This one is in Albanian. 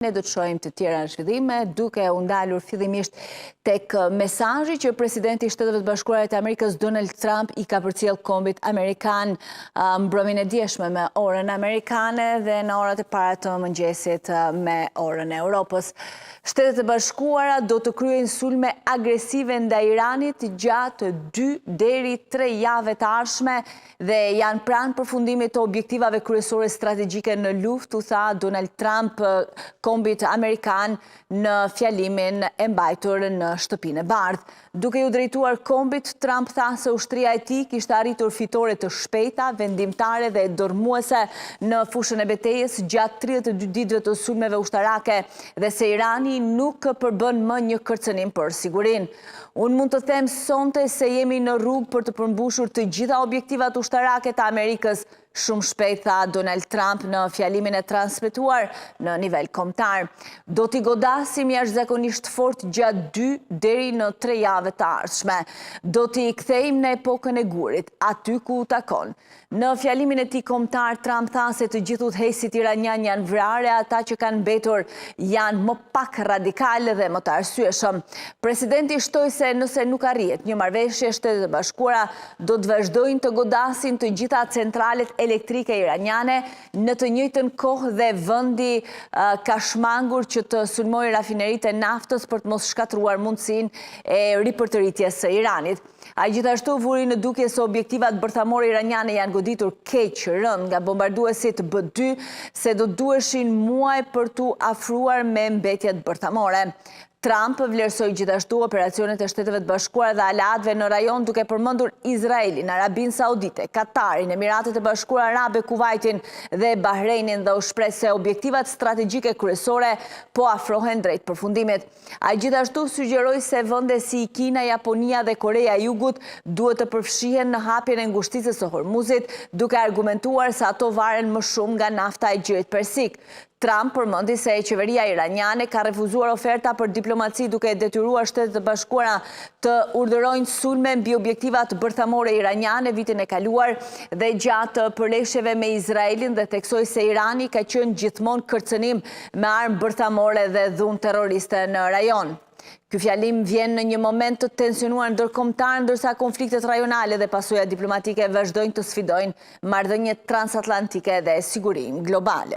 Ne do të shohim të tjera në zhvillime, duke u ndalur fillimisht tek mesazhi që presidenti i Shteteve të Bashkuara të Amerikës Donald Trump i ka përcjell kombit amerikan mbrëmjen e dieshme me orën amerikane dhe në orat e para të mëngjesit me orën e Europës. Shtetet e Bashkuara do të kryejnë sulme agresive ndaj Iranit gjatë 2 deri 3 javë të ardhshme dhe janë pranë përfundimit të objektivave kryesore strategjike në luftë, u tha Donald Trump kombit amerikan në fjalimin e mbajtur në Shtëpinë e Bardhë. Duke ju drejtuar kombit, Trump tha se ushtria e tij kishte arritur fitore të shpejta, vendimtare dhe dorëmuese në fushën e betejës gjatë 32 ditëve të sulmeve ushtarake dhe se Irani nuk përbën më një kërcënim për sigurinë. Unë mund të them sonte se jemi në rrugë për të përmbushur të gjitha objektivat ushtarake të Amerikës, shumë shpejt, tha Donald Trump në fjalimin e transmetuar në nivel kombëtar. Do t'i godasim jashtëzakonisht fort gjatë 2 deri në 3 javë të ardhshme. Do t'i kthejmë në epokën e gurit, aty ku u takon. Në fjalimin e tij kombëtar, Trump tha se të gjithë udhëheqësit iranian janë vrarë, ata që kanë mbetur janë më pak radikale dhe më të arsyeshëm. Presidenti shtoi se nëse nuk arrihet një marrëveshje, Shtetet e Bashkuara do të vazhdojnë të godasin të gjitha centralet elektrike iraniane, në të njëjtën kohë dhe vendi ka shmangur që të sulmojë rafineritë e naftës për të mos shkatruar mundësinë e ripërtëritjes së Iranit. Ai gjithashtu vuri në dukje se objektivat bërthamore iraniane janë goditur keq rënd nga bombarduesit B2, se do duheshin muaj për t'u afruar me mbetjet bërthamore. Trump vlerësoi gjithashtu operacionet e Shteteve të Bashkuara dhe aleatëve në rajon, duke përmendur Izraelin, Arabinë Saudite, Katarin, Emiratet e Bashkuara Arabe, Kuvajtin dhe Bahreinin dhe u shpreh se objektivat strategjike kryesore po afrohen drejt përfundimit. Ai gjithashtu sugjeroi se vende si Kina, Japonia dhe Korea e Jugut duhet të përfshihen në hapjen e ngushticës së Hormuzit, duke argumentuar se ato varen më shumë nga nafta e Gjirit Persik. Trump përmendi se qeveria iraniane ka refuzuar oferta për diplomaci, duke detyruar Shtetet e Bashkuara të urdhërojnë sulme mbi objektivat bërthamore iraniane vitin e kaluar dhe gjatë përleshjeve me Izraelin, dhe theksoi se Irani ka qenë gjithmonë kërcënim me armë bërthamore dhe dhunë terroriste në rajon. Ky fjalim vjen në një moment të tensionuar ndërkombëtar, ndërsa konfliktet rajonale dhe pasojat diplomatike vazhdojnë të sfidojnë marrëdhëniet transatlantike dhe sigurinë globale.